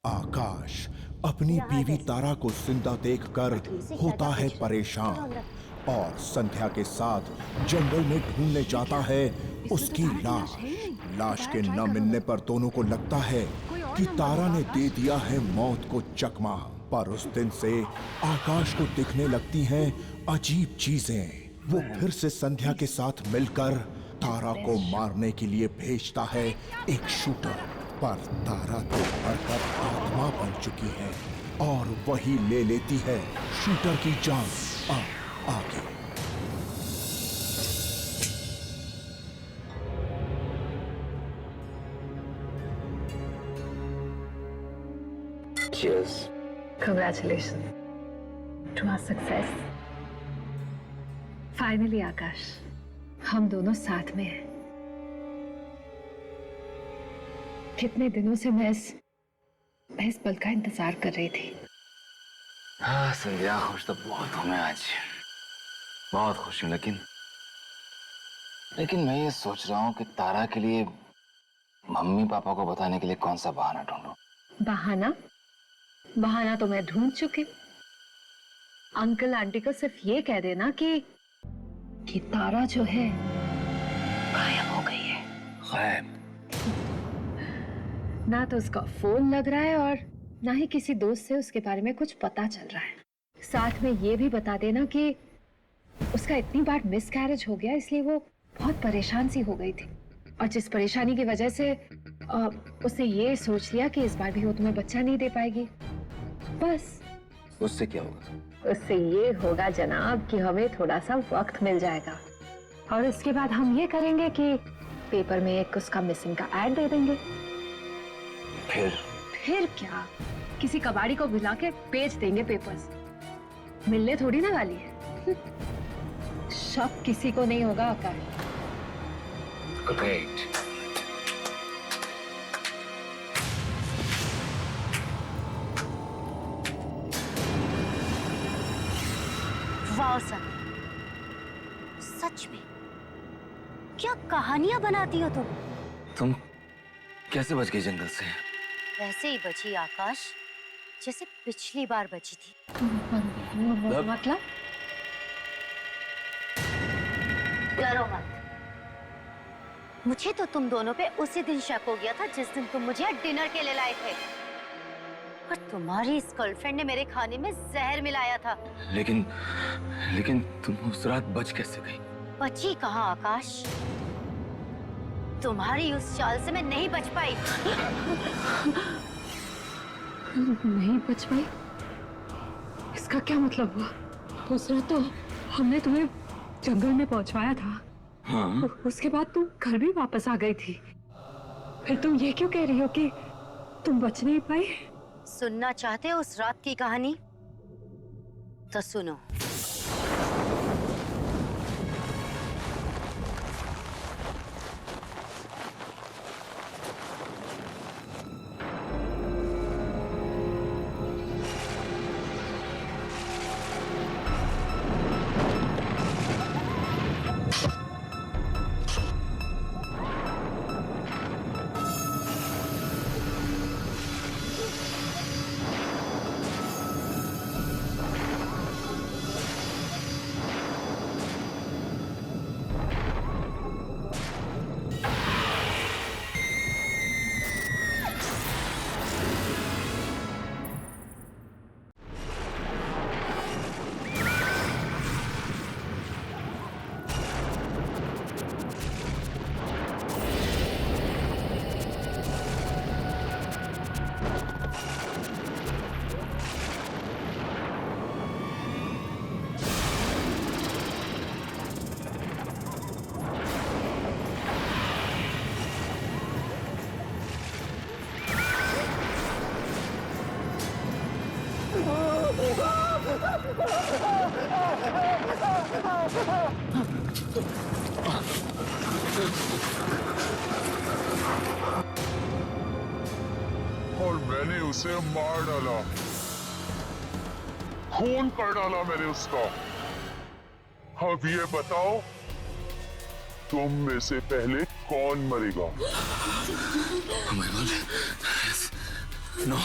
आकाश अपनी बीवी तारा को जिंदा देखकर होता है परेशान और संध्या के साथ जंगल में ढूंढने जाता है उसकी लाश। लाश के न मिलने पर दोनों को लगता है कि तारा ने दे दिया है मौत को चकमा। पर उस दिन से आकाश को दिखने लगती हैं अजीब चीजें। वो फिर से संध्या के साथ मिलकर तारा को मारने के लिए भेजता है एक शूटर। पर तारा तो मरकर आत्मा बन चुकी है और वही ले लेती है शूटर की जान। आगे Cheers. Congratulations to our success. Finally, आकाश, हम दोनों साथ में हैं। कितने दिनों से मैं इस पल का इंतजार कर रही थी। हाँ संध्या, खुश तो बहुत हूँ मैं आज, बहुत खुश हूँ। लेकिन मैं ये सोच रहा हूँ कि तारा के लिए मम्मी पापा को बताने के लिए कौन सा बहाना ढूंढूं। बहाना तो मैं ढूंढ चुकी। अंकल आंटी को सिर्फ ये कह देना कि तारा जो है गायब हो गई है। गायब? ना तो उसका फोन लग रहा है और ना ही किसी दोस्त से उसके बारे में कुछ पता चल रहा है। साथ में ये भी बता देना कि उसका इतनी बार मिसकैरेज हो गया, इसलिए वो बहुत परेशान सी हो गई थी और जिस परेशानी की वजह से उसने ये सोच लिया कि इस बार भी वो तुम्हें बच्चा नहीं दे पाएगी। बस उससे क्या होगा? उससे ये होगा जनाब कि हमें थोड़ा सा वक्त मिल जाएगा और उसके बाद हम ये करेंगे कि पेपर में एक उसका मिसिंग का ऐड दे देंगे। फिर क्या, किसी कबाड़ी को बुला के बेच देंगे पेपर्स। मिलने थोड़ी ना वाली है। शक किसी को नहीं होगा आकाश। Great. वाह सर, सच में क्या कहानियां बनाती हो तुम कैसे बच गई जंगल से? वैसे ही बची आकाश जैसे पिछली बार बची थी। मतलब डरो मत, मुझे तो तुम दोनों पे उसी दिन शक हो गया था जिस दिन तुम मुझे डिनर के लिए लाए थे और तुम्हारी इस गर्लफ्रेंड ने मेरे खाने में जहर मिलाया था। लेकिन तुम उस रात बच कैसे गई? बची कहाँ आकाश, तुम्हारी उस चाल से मैं नहीं बच पाई। नहीं बच पाई? इसका क्या मतलब हुआ? उस रात तो हमने तुम्हें जंगल में पहुंचवाया था। हाँ? उसके बाद तुम घर भी वापस आ गई थी। फिर तुम ये क्यों कह रही हो कि तुम बच नहीं पाई? सुनना चाहते हो उस रात की कहानी? तो सुनो। और मैंने उसे मार डाला, खून कर डाला मैंने उसका। अब ये बताओ, तुम में से पहले कौन मरेगा? नो।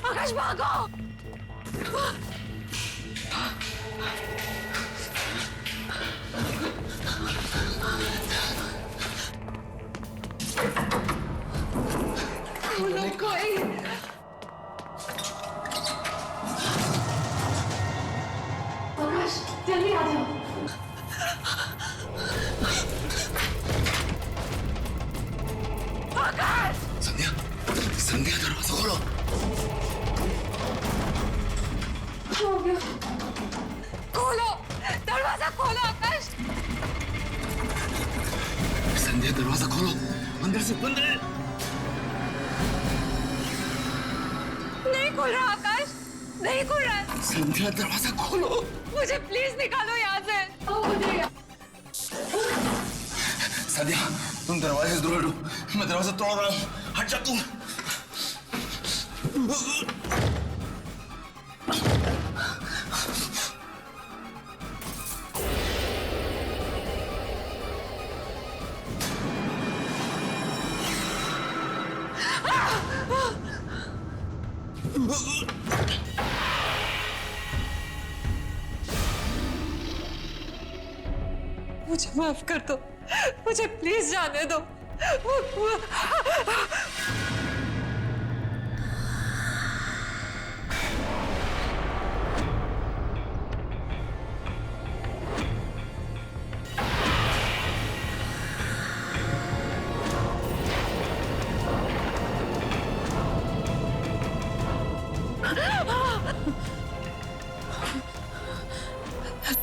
आकाश भागो। कोई आकाश जल्दी आ जाओ। आकाश संध्या, संध्या दरवाजा खोलो। खोलो दरवाजा खोलो आकाश। संध्या दरवाजा खोलो, अंदर से बंद है। नहीं खुल रहा आकाश, नहीं खुल रहा। संध्या दरवाजा खोलो। मुझे प्लीज निकालो यहाँ से। मुझे संध्या तुम दरवाजे से दूर हटो, मैं दरवाजा तोड़ रहा हूँ। हट जा तुम। मुझे माफ कर दो, मुझे प्लीज जाने दो।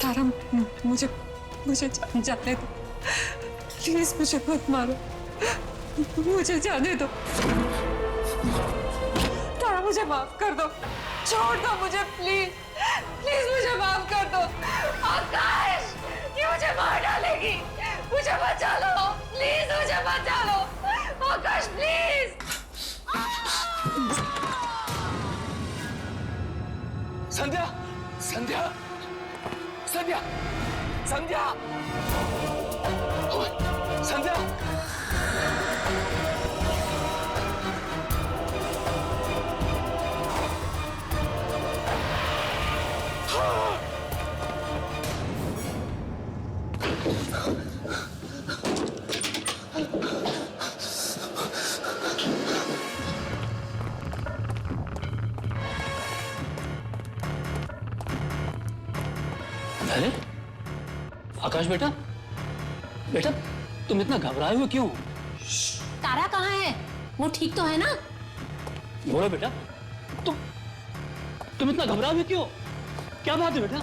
तारा मुझे मुझे जाने दो प्लीज, मुझे मत मारो, मुझे जाने दो। तारा मुझे माफ कर दो, छोड़ दो मुझे प्लीज, प्लीज मुझे माफ कर दो। आकाश ये मुझे मार डालेगी, मुझे बचा लो प्लीज, मुझे बचा लो आकाश प्लीज। संध्या, संध्या, संध्या, संध्या, ओए, संध्या। अरे आकाश बेटा, बेटा तुम इतना घबराए हुए क्यों? तारा कहाँ है? वो ठीक तो है ना? बोलो बेटा, तुम इतना घबराए हुए क्यों? क्या बात है बेटा?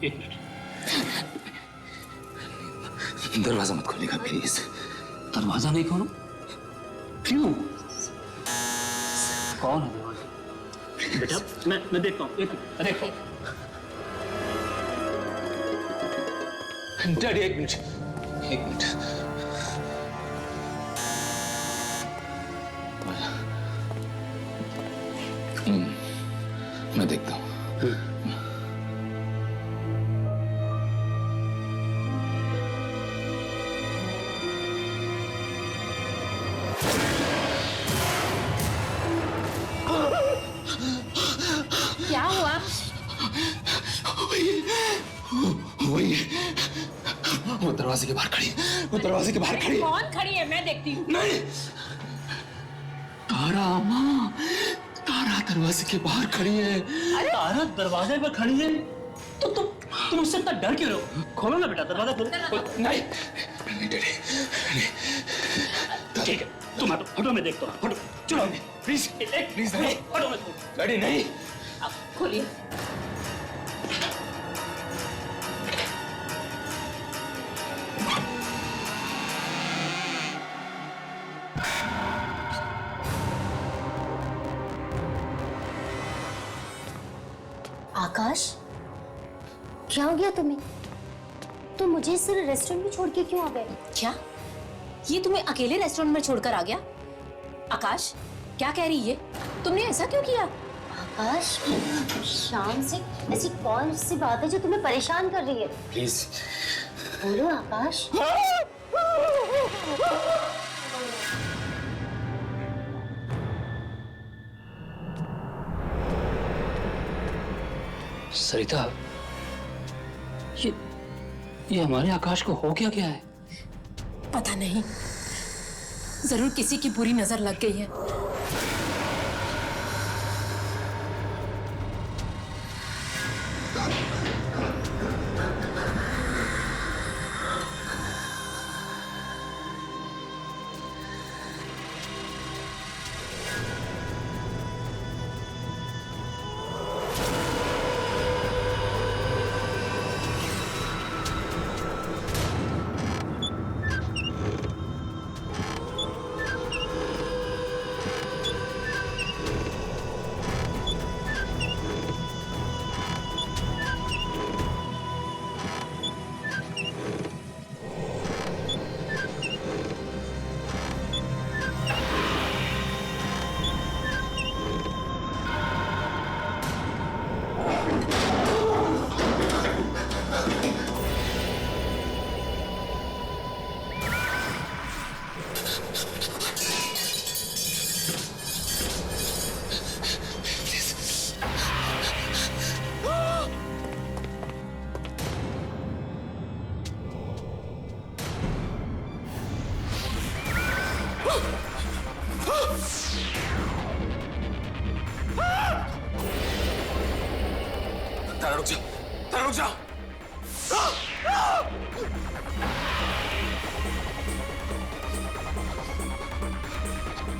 एक मिनट, दरवाजा मत खोलिएगा प्लीज। दरवाजा नहीं खोलो? क्यों? कौन है दरवाजा? बेटा मैं देखता हूँ, देखता हूँ। डैडी एक मिनट, एक मिनट। मैं देखता हूँ। क्या हुआ? वही वो दरवाजे के बाहर खड़ी, वो दरवाजे के बाहर खड़ी। कौन खड़ी है? मैं देखती हूँ। नहीं, तारा माँ, तारा दरवाजे के बाहर खड़ी है। तारा दरवाजे पर खड़ी है तो तुम उससे इतना डर क्यों रहो? खोलो ना बेटा, दरवाजा खोलो। नहीं, नहीं डैडी, नहीं। ठीक है, तुम हटो, हटो मैं देखता हूँ। हटो, चलो प्लीज, प्लीज नहीं, हटो मैं डैडी नहीं। खोलिए। आकाश क्या हो गया तुम्हें? तुम मुझे सिर्फ रेस्टोरेंट में छोड़ के क्यों आ गए? क्या ये तुम्हें अकेले रेस्टोरेंट में छोड़कर आ गया? आकाश क्या कह रही है? तुमने ऐसा क्यों किया? आकाश, शाम से ऐसी कौन सी बात है जो तुम्हें परेशान कर रही है? प्लीज। बोलो आकाश। सरिता, ये हमारे आकाश को हो क्या है? पता नहीं, जरूर किसी की बुरी नजर लग गई है। तारा रुक जा, तारा रुक जा।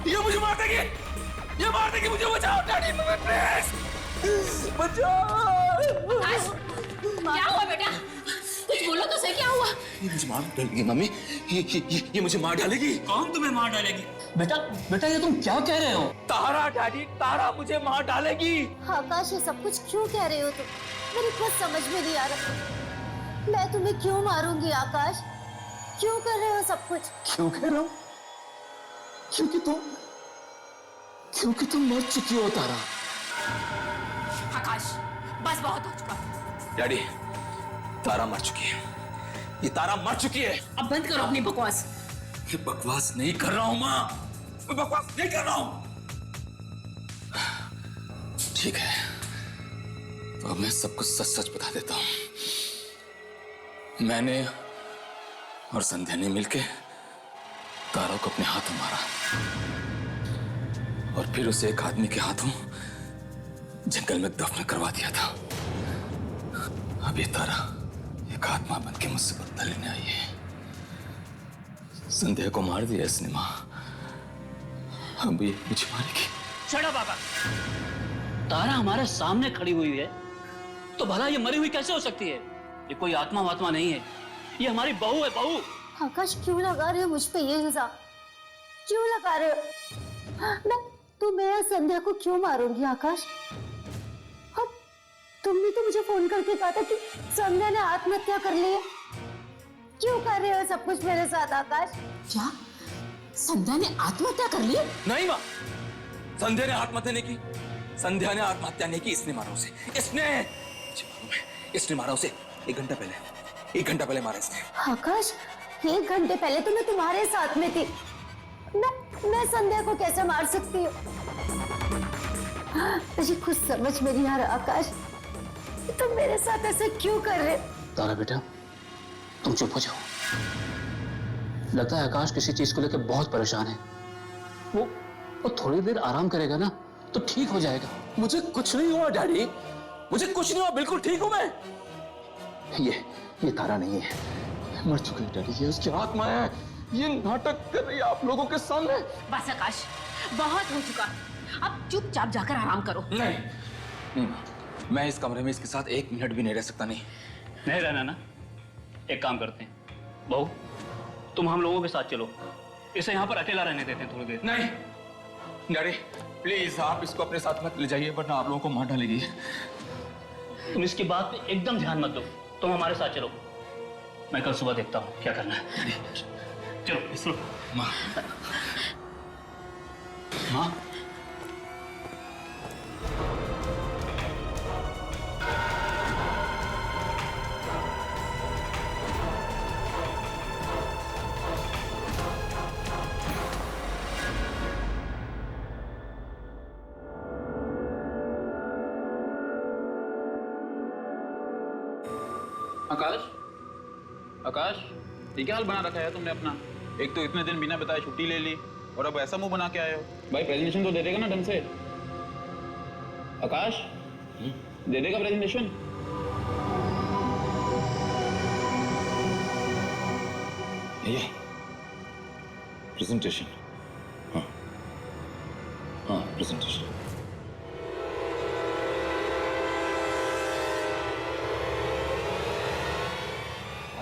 ये मुझे मार देगी, ये मार देगी मुझे। बचाओ डैडी, प्लीज बचाओ। क्या हुआ बेटा? कुछ बोलो तो सही, क्या हुआ? ये मुझे मार डालेगी मम्मी, ये मुझे मार डालेगी। कौन तुम्हें मार डालेगी? बेटा ये तुम क्या कह रहे हो? तारा डैडी, तारा मुझे मार डालेगी। आकाश, ये सब कुछ क्यों कह रहे हो तुम? मेरी कुछ समझ में नहीं आ रहा। मैं तुम्हें क्यों मारूंगी आकाश? क्यों कर रहे हो सब कुछ? क्यों कह रहा हूँ? क्योंकि तुम मर चुकी हो तारा। आकाश, बस बहुत हो चुका। डैडी, तारा मर चुकी है। ये तारा मर चुकी है। अब बंद करो अपनी बकवास। ये बकवास नहीं कर रहा हूं माँ, मैं बकवास नहीं कर रहा हूं। ठीक है, तो अब मैं सब कुछ सच सच बता देता हूं। मैंने और संध्या ने मिलके तारा को अपने हाथों मारा और फिर उसे एक आदमी के हाथों जंगल में दफन करवा दिया था। अब ये तारा एक आत्मा बन के मुझसे बदला लेने आई है। संध्या को मार दिया इसने माँ, अब ये मुझे मारेगी। शट अप बाबा। तारा हमारे सामने खड़ी हुई है तो भला ये मरी हुई कैसे हो सकती है? ये कोई आत्मा वात्मा नहीं है, ये हमारी बहू है, बहू। आकाश, क्यों लगा रहे हो मुझ पे ये इल्जाम? क्यों लगा रहे हो? मैं या संध्या को क्यों मारूंगी आकाश? अब तुमने तो मुझे फोन करके कहा था कि संध्या ने आत्महत्या कर ली है। क्यों कर रहे हो सब कुछ मेरे साथ आकाश? क्या संध्या ने आत्महत्या कर ली? नहीं माँ, संध्या ने आत्महत्या नहीं की। संध्या ने आत्महत्या नहीं की, इसने मारा उसे। इसने मारा उसे 1 घंटा पहले। 1 घंटा पहले मारा इसने। आकाश, 1 घंटे पहले तो मैं तुम्हारे साथ में थी। मैं संध्या को कैसे मार सकती हूँ? मुझे कुछ समझ में नहीं आ रहा आकाश, तुम मेरे साथ ऐसे क्यों कर रहे? तारा बेटा, तुम चुप हो जाओ। लगता है आकाश किसी चीज को लेकर बहुत परेशान है। वो थोड़ी देर आराम करेगा ना तो ठीक हो जाएगा। मुझे कुछ नहीं हुआ डैडी, मुझे कुछ नहीं हुआ, बिल्कुल ठीक हूं मैं। ये तारा नहीं है, मर चुकी है डैडी, ये उसकी आत्मा है। ये नाटक कर रही है आप लोगों के सामने। बस आकाश, बहुत हो चुका। अब चुपचाप जाकर आराम करो। नहीं, मैं इस कमरे में इसके साथ 1 मिनट भी नहीं रह सकता। नहीं रहना ना। एक काम करते हैं, बहू तुम हम लोगों के साथ चलो, इसे यहाँ पर अकेला रहने देते हैं थोड़ी देर। नहीं डैडी, प्लीज आप इसको अपने साथ मत ले जाइए, वरना आप लोगों को मार डालेगी। तुम इसकी बात पे एकदम ध्यान मत दो, तुम हमारे साथ चलो। मैं कल सुबह देखता हूँ क्या करना है। चलो इसरो। माँ, माँ आकाश, आकाश, ये क्या हाल बना रखा है तुमने अपना? एक तो इतने दिन बिना बताए छुट्टी ले ली और अब ऐसा मुंह बना के आए हो। भाई प्रेजेंटेशन तो दे देगा ना ढंग से? आकाश, दे देगा प्रेजेंटेशन? ये प्रेजेंटेशन, हाँ हाँ प्रेजेंटेशन।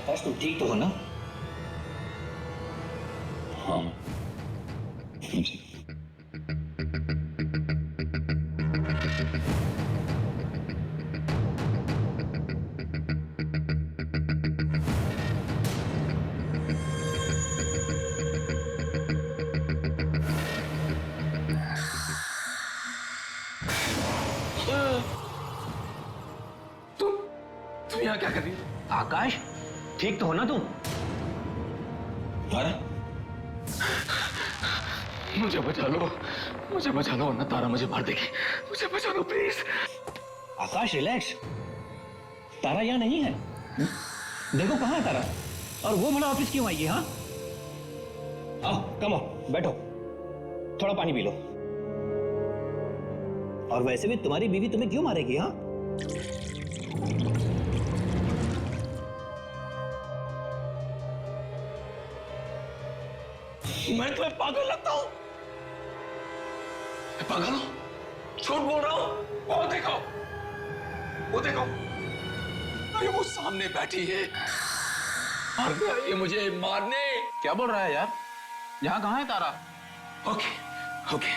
आकाश तुम ठीक तो हो ना? हाँ जी। तुम यहाँ क्या कर रही हो? आकाश ठीक तो हो ना तुम? तारा, मुझे बचा लो, मुझे बचा लो वरना तारा मुझे मार देगी। मुझे बचा लो प्लीज। आकाश रिलैक्स, तारा यहाँ नहीं है। देखो कहाँ है तारा। और वो भला ऑफिस क्यों आई है? हाँ आओ, कम आओ, बैठो, थोड़ा पानी पी लो। और वैसे भी तुम्हारी बीवी तुम्हें क्यों मारेगी? हाँ मैं तुम्हें पागल लगता हूं? पागल हो? झूठ बोल रहा हूं? वो देखो, वो देखो, अरे वो सामने बैठी है, मारने आई है मुझे, मारने। क्या बोल रहा है यार? यहाँ कहाँ है तारा? ओके ओके,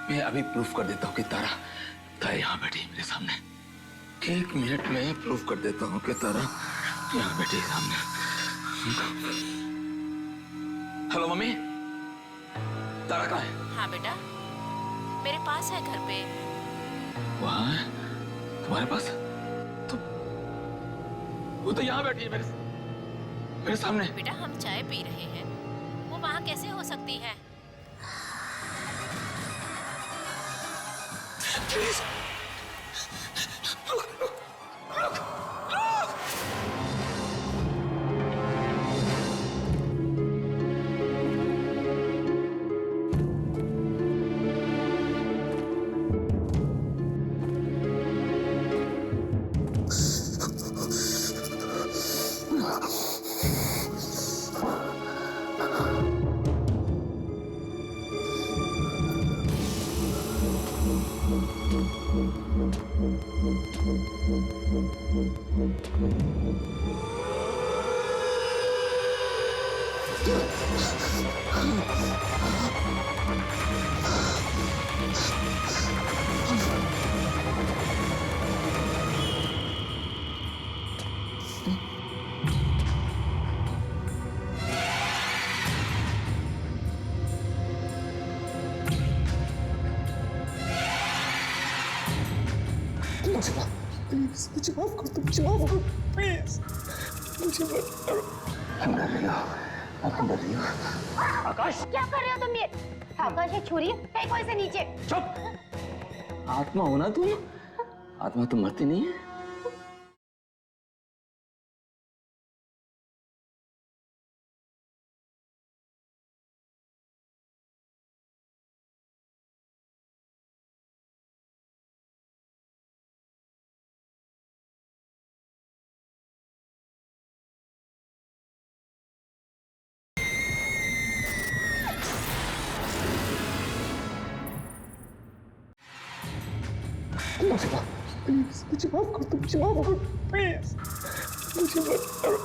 मैं अभी प्रूफ कर देता हूँ कि तारा यहाँ बैठी है मेरे सामने। 1 मिनट में प्रूफ कर देता हूँ कि तारा यहाँ बैठी है सामने। हेलो मम्मी, तारा कहाँ है? हाँ बेटा, मेरे पास है घर पे। वहाँ है? तुम्हारे पास? तो वो तो यहाँ बैठी है मेरे सामने। बेटा हम चाय पी रहे हैं, वो वहाँ कैसे हो सकती है? प्लीज मुझे माफ कर दो, मुझे माफ करो प्लीज, मुझे मत करो। I'm डर रही हूँ। आकाश क्या कर रहे हो तुम ये? आकाश ये छुरी है, फेंको इसे नीचे। चुप, आत्मा हो ना तुम? आत्मा तो मरती नहीं है। मुझे माफ कर दो, मुझे माफ करो प्लीज, मुझे मत करो,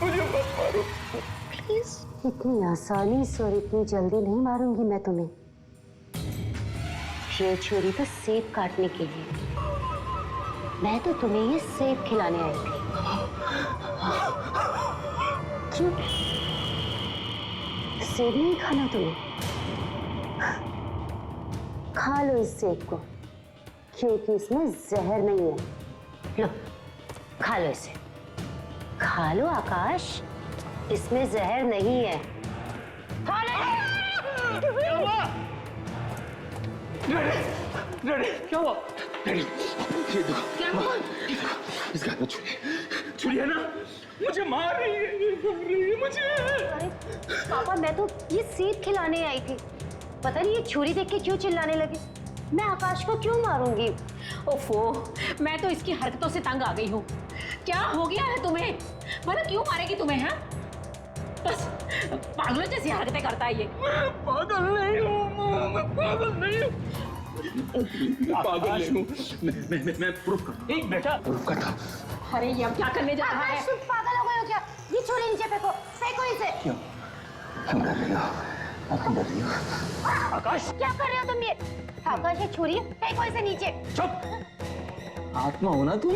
मुझे मत मारो प्लीज। इतनी आसानी से और इतनी जल्दी नहीं मारूंगी मैं तुम्हें। ये छुरी तो सेब काटने के लिए, मैं तो तुम्हें ये सेब खिलाने आई थी। क्यों सेब नहीं खाना तुम्हें? खा लो इस सेब को, क्योंकि इसमें जहर नहीं है। लो खा लो इसे, खा लो आकाश, इसमें जहर नहीं है। खा लो। डैडी क्या हुआ? डैडी ये देखो, क्या हुआ? इसका हाथ में छुरी छुरी है ना, मुझे मार रही है मुझे। अरे पापा, मैं तो ये सेब खिलाने आई थी, पता नहीं ये छुरी देख के क्यों चिल्लाने लगे। मैं आकाश को क्यों मारूंगी? ओफो, मैं तो इसकी हरकतों से तंग आ गई हूँ। क्या हो गया है तुम्हें? मतलब क्यों मारेगी तुम्हें? हाँ, बस पागलों जैसी हरकतें करता है ये। मैं पागल नहीं हूँ, मैं पागल नहीं हूँ, पागल नहीं हूँ। मैं प्रूफ करता हूँ। एक बेटा प्रूफ करता हूँ। अरे ये अब क्या करने जा रहा है? आकाश, तुम पागल हो गए हो क्या? ये छुरी नीचे फेंको, फेंको इसे। क्यों डर रही हो? आप डर रही हो? आकाश, क्या कर रहे हो तुम ये? आकाश, ये छुरी है, फेंको इसे नीचे। चुप। आत्मा हो ना तुम?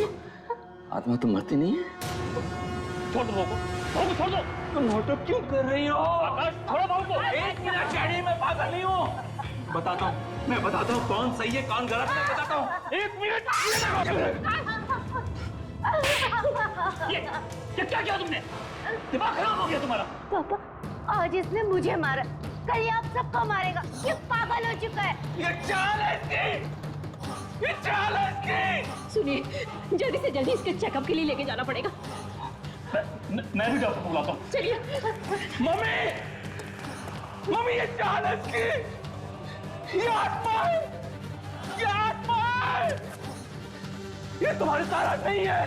आत्मा तो मरती नहीं है। छोड़ दो छोड़ दो। तुम नाटक क्यों कर रही हो? आकाश, थोड़ा बहुत। एक मिनट डैडी, मैं पागल नहीं हूँ। मैं बताता हूँ कौन सही है कौन गलत, मैं बताता हूँ। एक मिनट। ये क्या किया तुमने? दिमाग खराब हो गया तुम्हारा? पापा, आज इसने मुझे मारा, कल ये आप सबको मारेगा। ये पागल हो चुका है। ये चाल है इसकी, ये चाल है इसकी। सुनिए, जल्दी से जल्दी इसके चेकअप के लिए लेके जाना पड़ेगा। मैं भी डॉक्टर को बुलाता हूँ। चलिए। मम्मी ये चाल है इसकी। ये आत्मा है, ये आत्मा है। ये तुम्हारी तारा नहीं है,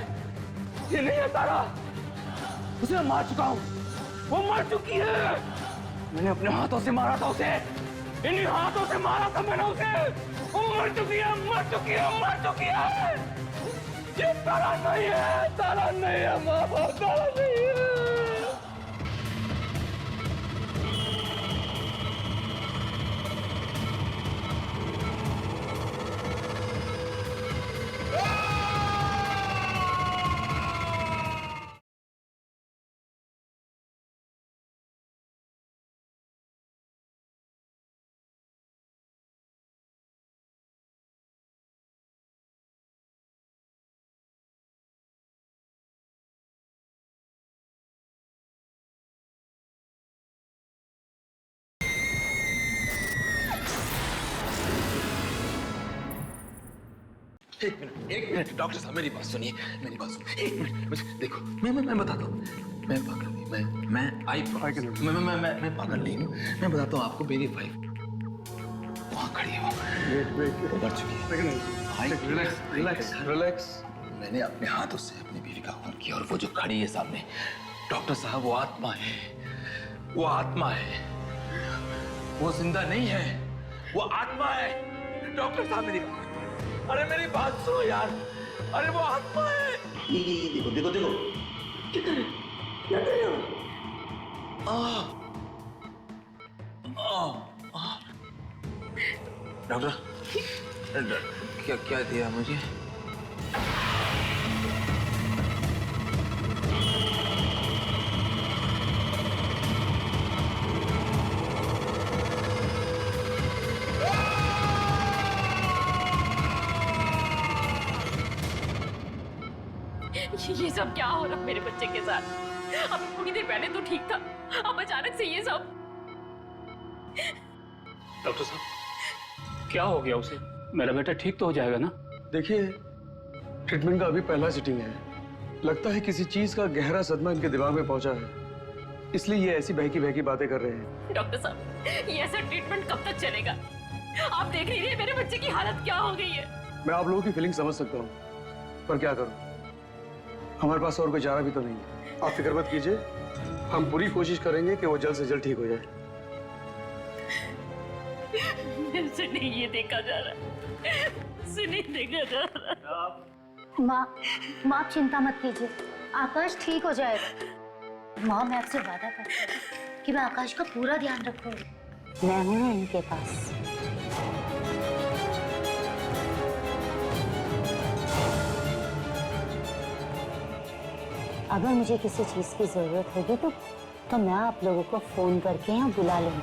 ये नहीं है तारा। उसे मैं मार चुका हूँ, वो मर चुकी है। मैंने अपने हाथों से मारा था उसे, इन्हीं हाथों से मारा था मैंने उसे। वो मर चुकी है, मर चुकी है, मर चुकी है। ये तारा नहीं है, तारा नहीं है माँ बाप, तारा नहीं है। एक मिनट डॉक्टर साहब, मेरी बात सुनिए, मेरी बात सुनिए। एक मिनट मुझे देखो, मैं बताता हूँ। मैं पागल नहीं, मैं पागल नहीं हूँ। मैं बताता हूँ आपको, मेरी वाइफ वहाँ खड़ी है, वो मर चुकी है। रिलैक्स। मैंने अपने हाथों से अपनी बीवी का खून किया, और वो जो खड़ी है सामने, डॉक्टर साहब, वो आत्मा है, वो आत्मा है, वो जिंदा नहीं है, वो आत्मा है। डॉक्टर साहब मेरी बात, अरे मेरी बात सुनो यार, अरे वो आत्मा है। ये देखो क्या कर रहे हो? डॉक्टर क्या दिया मुझे? ये सब क्या हो रहा मेरे बच्चे के साथ? अभी थोड़ी देर पहले तो ठीक था, अब अचानक से ये सब। डॉक्टर साहब, क्या हो गया उसे? मेरा बेटा ठीक तो हो जाएगा ना? देखिए, ट्रीटमेंट का अभी पहला सिटिंग है। लगता है किसी चीज का गहरा सदमा इनके दिमाग में पहुंचा है, इसलिए ये ऐसी बहकी बातें कर रहे हैं। डॉक्टर साहब, ये ऐसा ट्रीटमेंट कब तक चलेगा? आप देख नहीं रहे मेरे बच्चे की हालत क्या हो गई है? मैं आप लोगों की फीलिंग समझ सकता हूँ, पर क्या करूँ, हमारे पास और कोई चारा भी तो नहीं है। आप फिक्र मत कीजिए, हम पूरी कोशिश करेंगे कि वो जल्द से जल्द ठीक हो जाए। मुझसे नहीं ये देखा जा रहा, मुझसे नहीं देखा जा रहा। माँ आप चिंता मत कीजिए, आकाश ठीक हो जाएगा। माँ, मैं आपसे वादा करती हूँ कि मैं आकाश का पूरा ध्यान रखूंगी। मैं हूँ ना इनके पास। अगर मुझे किसी चीज की जरूरत होगी तो मैं आप लोगों को फोन करके यहाँ बुला लूंगी।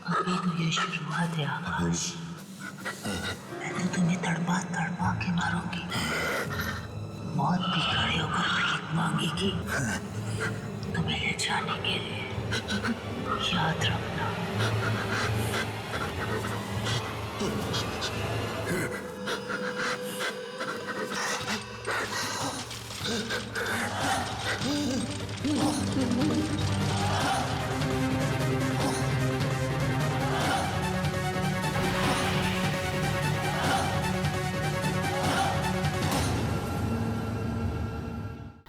अभी तो ये शुरुआत है आकाश, मैं तो तुम्हें तड़पा तड़पा के मारूंगी। मौत भी खड़े होकर भीख मांगेगी तुम्हें ले जाने के लिए। याद रखना।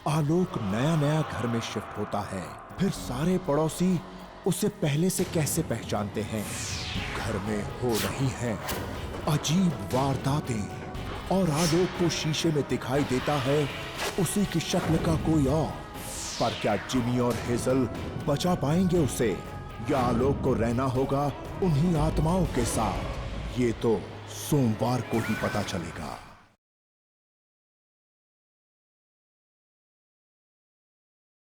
आलोक नया नया घर में शिफ्ट होता है। फिर सारे पड़ोसी उसे पहले से कैसे पहचानते हैं। घर में हो रही हैं अजीब वारदातें और आलोक को शीशे में दिखाई देता है उसी की शक्ल का कोई और। पर क्या जिमी और हेजल बचा पाएंगे उसे, या आलोक को रहना होगा उन्हीं आत्माओं के साथ? ये तो सोमवार को ही पता चलेगा।